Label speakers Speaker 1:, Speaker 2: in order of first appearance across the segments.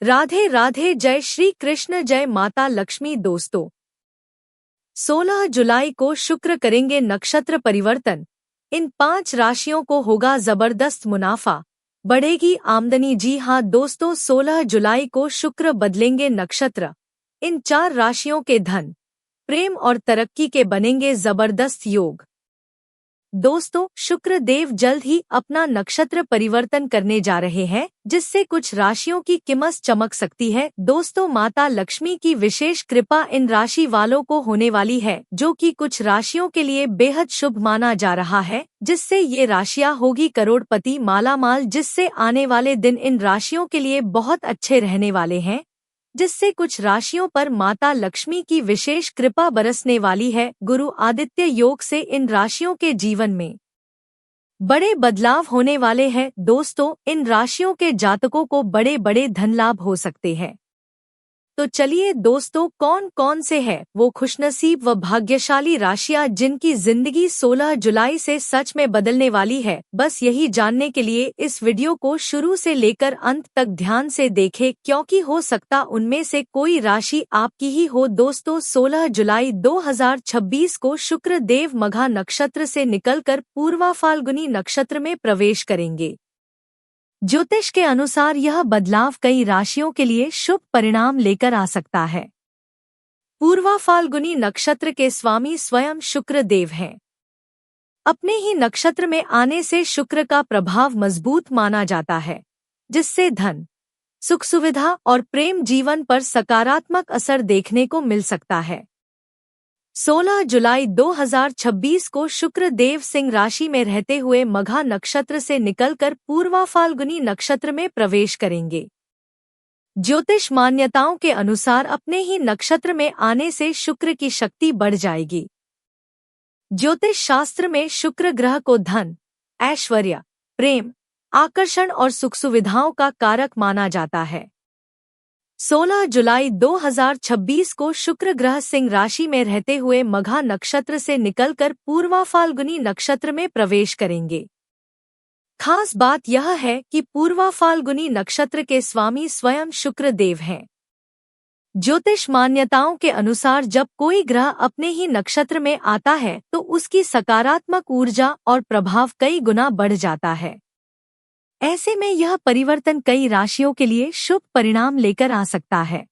Speaker 1: राधे राधे। जय श्री कृष्ण, जय माता लक्ष्मी। दोस्तों, 16 जुलाई को शुक्र करेंगे नक्षत्र परिवर्तन। इन 5 राशियों को होगा जबरदस्त मुनाफा, बढ़ेगी आमदनी। जी हां दोस्तों, 16 जुलाई को शुक्र बदलेंगे नक्षत्र। इन 4 राशियों के धन, प्रेम और तरक्की के बनेंगे जबरदस्त योग। दोस्तों, शुक्र देव जल्द ही अपना नक्षत्र परिवर्तन करने जा रहे हैं, जिससे कुछ राशियों की किस्मत चमक सकती है। दोस्तों, माता लक्ष्मी की विशेष कृपा इन राशि वालों को होने वाली है, जो कि कुछ राशियों के लिए बेहद शुभ माना जा रहा है, जिससे ये राशियां होगी करोड़पति, मालामाल। जिससे आने वाले दिन इन राशियों के लिए बहुत अच्छे रहने वाले हैं, जिससे कुछ राशियों पर माता लक्ष्मी की विशेष कृपा बरसने वाली है। गुरु आदित्य योग से इन राशियों के जीवन में बड़े बदलाव होने वाले हैं। दोस्तों, इन राशियों के जातकों को बड़े बड़े धन लाभ हो सकते हैं। तो चलिए दोस्तों, कौन कौन से हैं वो खुशनसीब व भाग्यशाली राशियां जिनकी जिंदगी 16 जुलाई से सच में बदलने वाली है। बस यही जानने के लिए इस वीडियो को शुरू से लेकर अंत तक ध्यान से देखें, क्योंकि हो सकता उनमें से कोई राशि आपकी ही हो। दोस्तों, 16 जुलाई 2026 को शुक्र देव मघा नक्षत्र से निकलकर पूर्वा फाल्गुनी नक्षत्र में प्रवेश करेंगे। ज्योतिष के अनुसार यह बदलाव कई राशियों के लिए शुभ परिणाम लेकर आ सकता है। पूर्वा फाल्गुनी नक्षत्र के स्वामी स्वयं शुक्र देव हैं। अपने ही नक्षत्र में आने से शुक्र का प्रभाव मजबूत माना जाता है, जिससे धन, सुख सुविधा और प्रेम जीवन पर सकारात्मक असर देखने को मिल सकता है। 16 जुलाई 2026 को शुक्र देव सिंह राशि में रहते हुए मघा नक्षत्र से निकलकर पूर्वा फाल्गुनी नक्षत्र में प्रवेश करेंगे। ज्योतिष मान्यताओं के अनुसार अपने ही नक्षत्र में आने से शुक्र की शक्ति बढ़ जाएगी। ज्योतिष शास्त्र में शुक्र ग्रह को धन, ऐश्वर्य, प्रेम, आकर्षण और सुख सुविधाओं का कारक माना जाता है। 16 जुलाई 2026 को शुक्र ग्रह सिंह राशि में रहते हुए मघा नक्षत्र से निकलकर पूर्वा फाल्गुनी नक्षत्र में प्रवेश करेंगे। खास बात यह है कि पूर्वा फाल्गुनी नक्षत्र के स्वामी स्वयं शुक्र देव हैं। ज्योतिष मान्यताओं के अनुसार जब कोई ग्रह अपने ही नक्षत्र में आता है तो उसकी सकारात्मक ऊर्जा और प्रभाव कई गुना बढ़ जाता है। ऐसे में यह परिवर्तन कई राशियों के लिए शुभ परिणाम लेकर आ सकता है।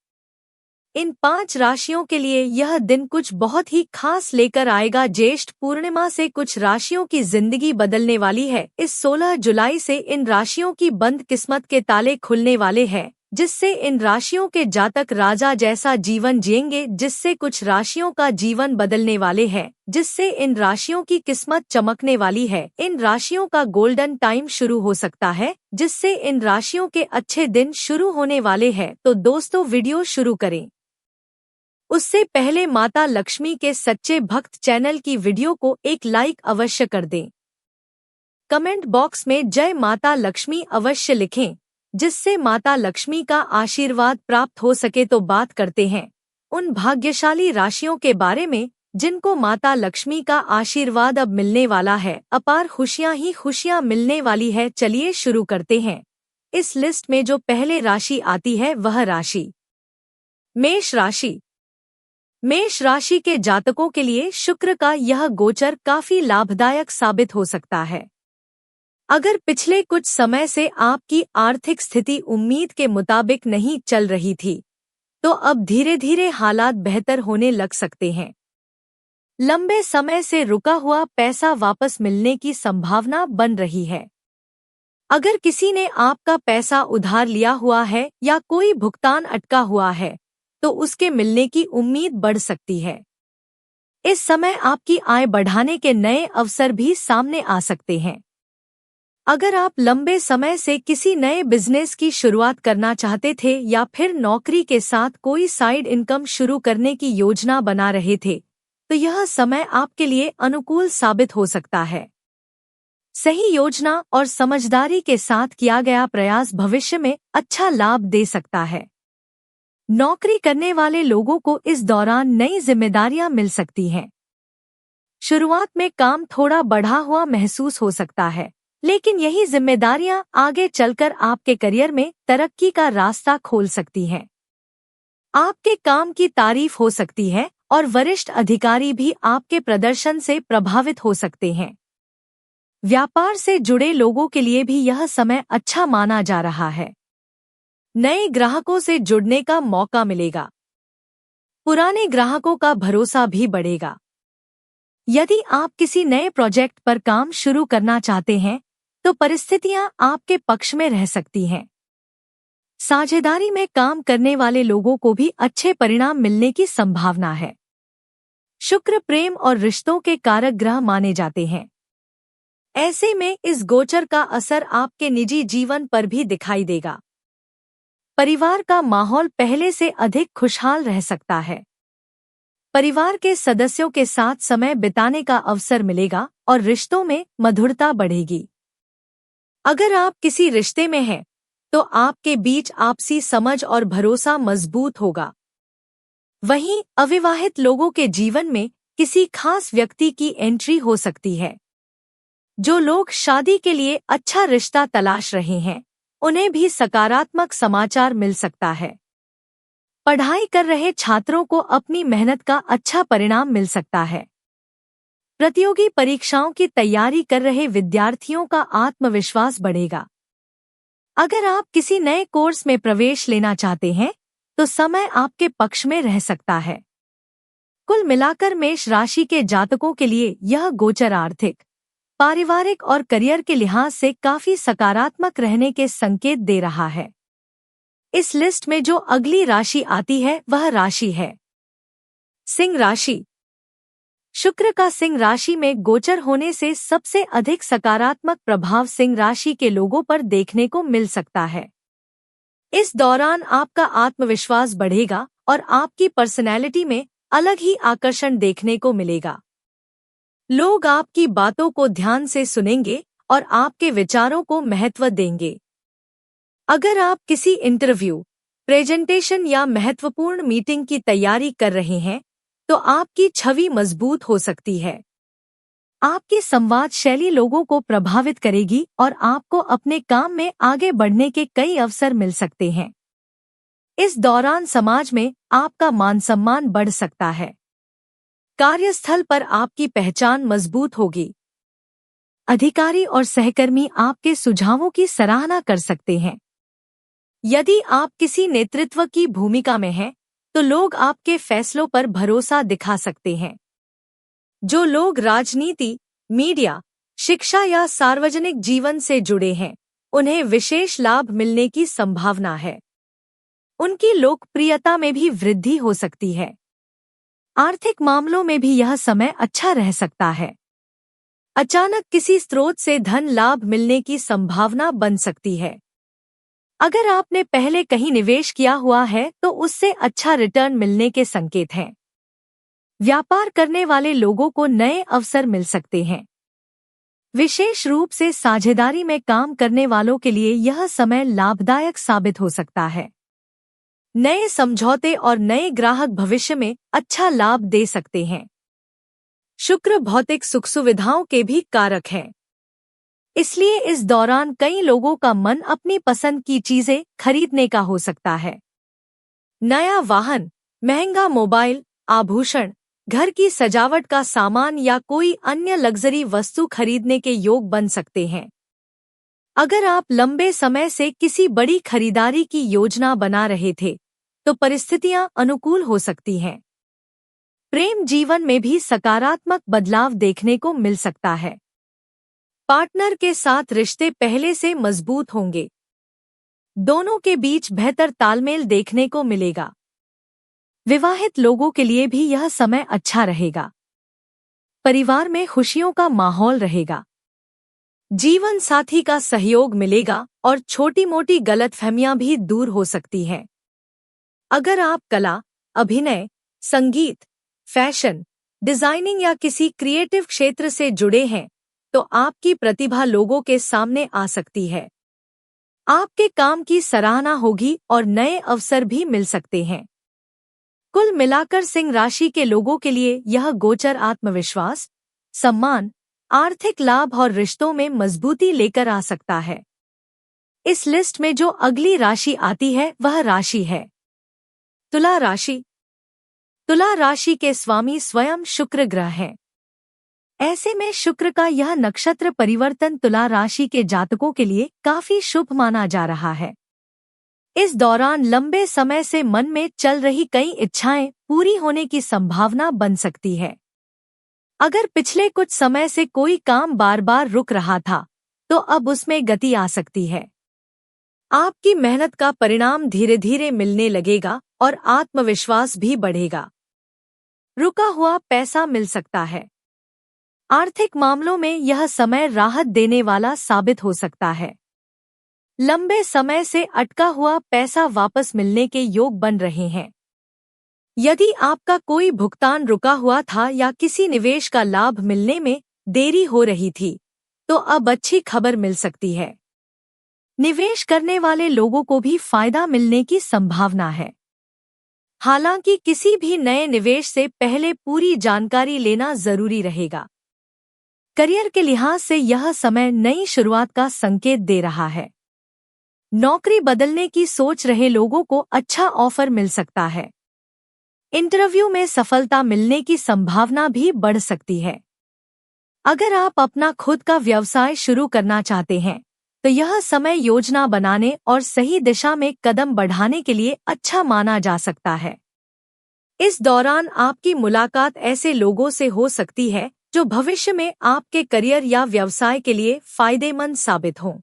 Speaker 1: इन 5 राशियों के लिए यह दिन कुछ बहुत ही खास लेकर आएगा। ज्येष्ठ पूर्णिमा से कुछ राशियों की जिंदगी बदलने वाली है। इस 16 जुलाई से इन राशियों की बंद किस्मत के ताले खुलने वाले हैं, जिससे इन राशियों के जातक राजा जैसा जीवन जिएंगे। जिससे कुछ राशियों का जीवन बदलने वाले हैं, जिससे इन राशियों की किस्मत चमकने वाली है। इन राशियों का गोल्डन टाइम शुरू हो सकता है, जिससे इन राशियों के अच्छे दिन शुरू होने वाले हैं। तो दोस्तों, वीडियो शुरू करें उससे पहले माता लक्ष्मी के सच्चे भक्त चैनल की वीडियो को एक लाइक अवश्य कर दें। कमेंट बॉक्स में जय माता लक्ष्मी अवश्य लिखें, जिससे माता लक्ष्मी का आशीर्वाद प्राप्त हो सके। तो बात करते हैं उन भाग्यशाली राशियों के बारे में जिनको माता लक्ष्मी का आशीर्वाद अब मिलने वाला है। अपार खुशियां ही खुशियां मिलने वाली है। चलिए शुरू करते हैं। इस लिस्ट में जो पहले राशि आती है वह राशि मेष राशि। मेष राशि के जातकों के लिए शुक्र का यह गोचर काफी लाभदायक साबित हो सकता है। अगर पिछले कुछ समय से आपकी आर्थिक स्थिति उम्मीद के मुताबिक नहीं चल रही थी, तो अब धीरे धीरे हालात बेहतर होने लग सकते हैं। लंबे समय से रुका हुआ पैसा वापस मिलने की संभावना बन रही है। अगर किसी ने आपका पैसा उधार लिया हुआ है या कोई भुगतान अटका हुआ है, तो उसके मिलने की उम्मीद बढ़ सकती है। इस समय आपकी आय बढ़ाने के नए अवसर भी सामने आ सकते हैं। अगर आप लंबे समय से किसी नए बिजनेस की शुरुआत करना चाहते थे या फिर नौकरी के साथ कोई साइड इनकम शुरू करने की योजना बना रहे थे, तो यह समय आपके लिए अनुकूल साबित हो सकता है। सही योजना और समझदारी के साथ किया गया प्रयास भविष्य में अच्छा लाभ दे सकता है। नौकरी करने वाले लोगों को इस दौरान नई जिम्मेदारियां मिल सकती हैं। शुरुआत में काम थोड़ा बढ़ा हुआ महसूस हो सकता है, लेकिन यही जिम्मेदारियां आगे चलकर आपके करियर में तरक्की का रास्ता खोल सकती हैं। आपके काम की तारीफ हो सकती है और वरिष्ठ अधिकारी भी आपके प्रदर्शन से प्रभावित हो सकते हैं। व्यापार से जुड़े लोगों के लिए भी यह समय अच्छा माना जा रहा है। नए ग्राहकों से जुड़ने का मौका मिलेगा। पुराने ग्राहकों का भरोसा भी बढ़ेगा। यदि आप किसी नए प्रोजेक्ट पर काम शुरू करना चाहते हैं तो परिस्थितियां आपके पक्ष में रह सकती हैं। साझेदारी में काम करने वाले लोगों को भी अच्छे परिणाम मिलने की संभावना है। शुक्र प्रेम और रिश्तों के कारक ग्रह माने जाते हैं। ऐसे में इस गोचर का असर आपके निजी जीवन पर भी दिखाई देगा। परिवार का माहौल पहले से अधिक खुशहाल रह सकता है। परिवार के सदस्यों के साथ समय बिताने का अवसर मिलेगा और रिश्तों में मधुरता बढ़ेगी। अगर आप किसी रिश्ते में हैं तो आपके बीच आपसी समझ और भरोसा मजबूत होगा। वहीं अविवाहित लोगों के जीवन में किसी खास व्यक्ति की एंट्री हो सकती है। जो लोग शादी के लिए अच्छा रिश्ता तलाश रहे हैं उन्हें भी सकारात्मक समाचार मिल सकता है। पढ़ाई कर रहे छात्रों को अपनी मेहनत का अच्छा परिणाम मिल सकता है। प्रतियोगी परीक्षाओं की तैयारी कर रहे विद्यार्थियों का आत्मविश्वास बढ़ेगा। अगर आप किसी नए कोर्स में प्रवेश लेना चाहते हैं तो समय आपके पक्ष में रह सकता है। कुल मिलाकर मेष राशि के जातकों के लिए यह गोचर आर्थिक, पारिवारिक और करियर के लिहाज से काफी सकारात्मक रहने के संकेत दे रहा है। इस लिस्ट में जो अगली राशि आती है वह राशि है सिंह राशि। शुक्र का सिंह राशि में गोचर होने से सबसे अधिक सकारात्मक प्रभाव सिंह राशि के लोगों पर देखने को मिल सकता है। इस दौरान आपका आत्मविश्वास बढ़ेगा और आपकी पर्सनैलिटी में अलग ही आकर्षण देखने को मिलेगा। लोग आपकी बातों को ध्यान से सुनेंगे और आपके विचारों को महत्व देंगे। अगर आप किसी इंटरव्यू, प्रेजेंटेशन या महत्वपूर्ण मीटिंग की तैयारी कर रहे हैं तो आपकी छवि मजबूत हो सकती है। आपकी संवाद शैली लोगों को प्रभावित करेगी और आपको अपने काम में आगे बढ़ने के कई अवसर मिल सकते हैं। इस दौरान समाज में आपका मान सम्मान बढ़ सकता है। कार्यस्थल पर आपकी पहचान मजबूत होगी। अधिकारी और सहकर्मी आपके सुझावों की सराहना कर सकते हैं। यदि आप किसी नेतृत्व की भूमिका में हैं तो लोग आपके फैसलों पर भरोसा दिखा सकते हैं। जो लोग राजनीति, मीडिया, शिक्षा या सार्वजनिक जीवन से जुड़े हैं उन्हें विशेष लाभ मिलने की संभावना है। उनकी लोकप्रियता में भी वृद्धि हो सकती है। आर्थिक मामलों में भी यह समय अच्छा रह सकता है। अचानक किसी स्रोत से धन लाभ मिलने की संभावना बन सकती है। अगर आपने पहले कहीं निवेश किया हुआ है तो उससे अच्छा रिटर्न मिलने के संकेत हैं। व्यापार करने वाले लोगों को नए अवसर मिल सकते हैं। विशेष रूप से साझेदारी में काम करने वालों के लिए यह समय लाभदायक साबित हो सकता है। नए समझौते और नए ग्राहक भविष्य में अच्छा लाभ दे सकते हैं। शुक्र भौतिक सुख सुविधाओं के भी कारक हैं। इसलिए इस दौरान कई लोगों का मन अपनी पसंद की चीजें खरीदने का हो सकता है। नया वाहन, महंगा मोबाइल, आभूषण, घर की सजावट का सामान या कोई अन्य लग्जरी वस्तु खरीदने के योग बन सकते हैं। अगर आप लंबे समय से किसी बड़ी खरीदारी की योजना बना रहे थे तो परिस्थितियां अनुकूल हो सकती हैं। प्रेम जीवन में भी सकारात्मक बदलाव देखने को मिल सकता है। पार्टनर के साथ रिश्ते पहले से मजबूत होंगे। दोनों के बीच बेहतर तालमेल देखने को मिलेगा। विवाहित लोगों के लिए भी यह समय अच्छा रहेगा। परिवार में खुशियों का माहौल रहेगा। जीवन साथी का सहयोग मिलेगा और छोटी-मोटी गलतफहमियां भी दूर हो सकती हैं। अगर आप कला, अभिनय, संगीत, फैशन, डिजाइनिंग या किसी क्रिएटिव क्षेत्र से जुड़े हैं तो आपकी प्रतिभा लोगों के सामने आ सकती है। आपके काम की सराहना होगी और नए अवसर भी मिल सकते हैं। कुल मिलाकर सिंह राशि के लोगों के लिए यह गोचर आत्मविश्वास, सम्मान, आर्थिक लाभ और रिश्तों में मजबूती लेकर आ सकता है। इस लिस्ट में जो अगली राशि आती है वह राशि है तुला राशि। तुला राशि के स्वामी स्वयं शुक्र ग्रह हैं। ऐसे में शुक्र का यह नक्षत्र परिवर्तन तुला राशि के जातकों के लिए काफी शुभ माना जा रहा है। इस दौरान लंबे समय से मन में चल रही कई इच्छाएं पूरी होने की संभावना बन सकती है। अगर पिछले कुछ समय से कोई काम बार बार रुक रहा था तो अब उसमें गति आ सकती है। आपकी मेहनत का परिणाम धीरे धीरे मिलने लगेगा और आत्मविश्वास भी बढ़ेगा। रुका हुआ पैसा मिल सकता है। आर्थिक मामलों में यह समय राहत देने वाला साबित हो सकता है। लंबे समय से अटका हुआ पैसा वापस मिलने के योग बन रहे हैं। यदि आपका कोई भुगतान रुका हुआ था या किसी निवेश का लाभ मिलने में देरी हो रही थी तो अब अच्छी खबर मिल सकती है। निवेश करने वाले लोगों को भी फायदा मिलने की संभावना है। हालांकि किसी भी नए निवेश से पहले पूरी जानकारी लेना जरूरी रहेगा। करियर के लिहाज से यह समय नई शुरुआत का संकेत दे रहा है। नौकरी बदलने की सोच रहे लोगों को अच्छा ऑफर मिल सकता है। इंटरव्यू में सफलता मिलने की संभावना भी बढ़ सकती है। अगर आप अपना खुद का व्यवसाय शुरू करना चाहते हैं तो यह समय योजना बनाने और सही दिशा में कदम बढ़ाने के लिए अच्छा माना जा सकता है। इस दौरान आपकी मुलाकात ऐसे लोगों से हो सकती है जो भविष्य में आपके करियर या व्यवसाय के लिए फायदेमंद साबित हों।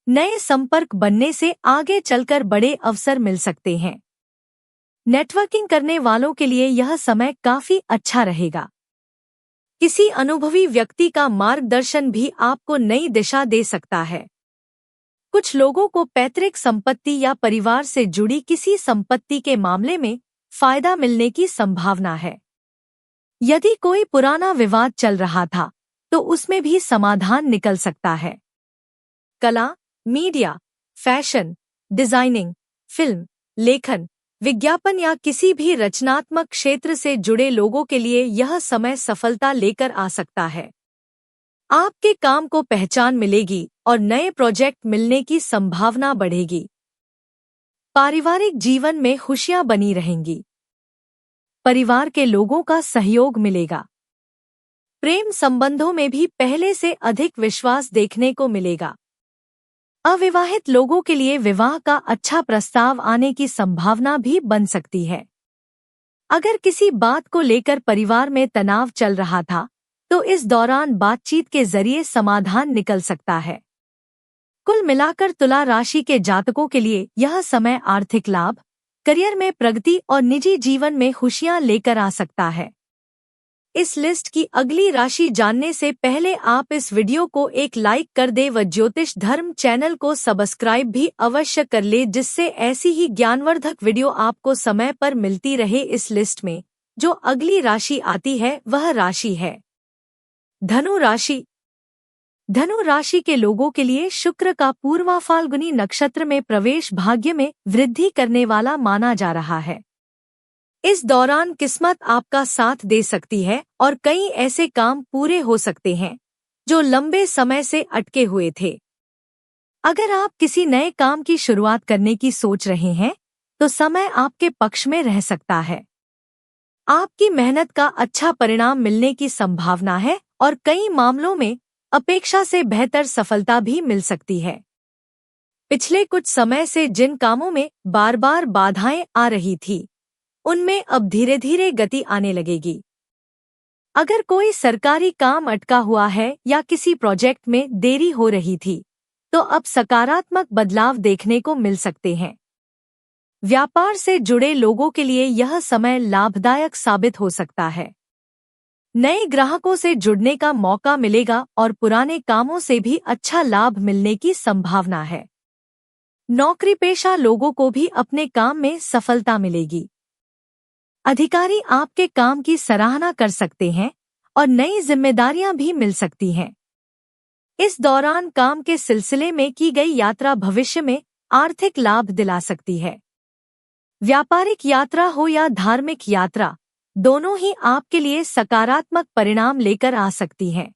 Speaker 1: नए संपर्क बनने से आगे चलकर बड़े अवसर मिल सकते हैं। नेटवर्किंग करने वालों के लिए यह समय काफी अच्छा रहेगा। किसी अनुभवी व्यक्ति का मार्गदर्शन भी आपको नई दिशा दे सकता है। कुछ लोगों को पैतृक संपत्ति या परिवार से जुड़ी किसी संपत्ति के मामले में फायदा मिलने की संभावना है। यदि कोई पुराना विवाद चल रहा था तो उसमें भी समाधान निकल सकता है। कला, मीडिया, फैशन, डिजाइनिंग, फिल्म, लेखन, विज्ञापन या किसी भी रचनात्मक क्षेत्र से जुड़े लोगों के लिए यह समय सफलता लेकर आ सकता है। आपके काम को पहचान मिलेगी और नए प्रोजेक्ट मिलने की संभावना बढ़ेगी। पारिवारिक जीवन में खुशियां बनी रहेंगी। परिवार के लोगों का सहयोग मिलेगा। प्रेम संबंधों में भी पहले से अधिक विश्वास देखने को मिलेगा। अविवाहित लोगों के लिए विवाह का अच्छा प्रस्ताव आने की संभावना भी बन सकती है। अगर किसी बात को लेकर परिवार में तनाव चल रहा था तो इस दौरान बातचीत के जरिए समाधान निकल सकता है। कुल मिलाकर तुला राशि के जातकों के लिए यह समय आर्थिक लाभ, करियर में प्रगति और निजी जीवन में खुशियां लेकर आ सकता है। इस लिस्ट की अगली राशि जानने से पहले आप इस वीडियो को एक लाइक कर दे व ज्योतिष धर्म चैनल को सब्सक्राइब भी अवश्य कर ले, जिससे ऐसी ही ज्ञानवर्धक वीडियो आपको समय पर मिलती रहे। इस लिस्ट में जो अगली राशि आती है वह राशि है धनु राशि। धनु राशि के लोगों के लिए शुक्र का पूर्वा फाल्गुनी नक्षत्र में प्रवेश भाग्य में वृद्धि करने वाला माना जा रहा है। इस दौरान किस्मत आपका साथ दे सकती है और कई ऐसे काम पूरे हो सकते हैं जो लंबे समय से अटके हुए थे। अगर आप किसी नए काम की शुरुआत करने की सोच रहे हैं तो समय आपके पक्ष में रह सकता है। आपकी मेहनत का अच्छा परिणाम मिलने की संभावना है और कई मामलों में अपेक्षा से बेहतर सफलता भी मिल सकती है। पिछले कुछ समय से जिन कामों में बार बार बाधाएं आ रही थी उनमें अब धीरे धीरे गति आने लगेगी। अगर कोई सरकारी काम अटका हुआ है या किसी प्रोजेक्ट में देरी हो रही थी तो अब सकारात्मक बदलाव देखने को मिल सकते हैं। व्यापार से जुड़े लोगों के लिए यह समय लाभदायक साबित हो सकता है। नए ग्राहकों से जुड़ने का मौका मिलेगा और पुराने कामों से भी अच्छा लाभ मिलने की संभावना है। नौकरी पेशा लोगों को भी अपने काम में सफलता मिलेगी। अधिकारी आपके काम की सराहना कर सकते हैं और नई जिम्मेदारियां भी मिल सकती हैं। इस दौरान काम के सिलसिले में की गई यात्रा भविष्य में आर्थिक लाभ दिला सकती है। व्यापारिक यात्रा हो या धार्मिक यात्रा, दोनों ही आपके लिए सकारात्मक परिणाम लेकर आ सकती हैं।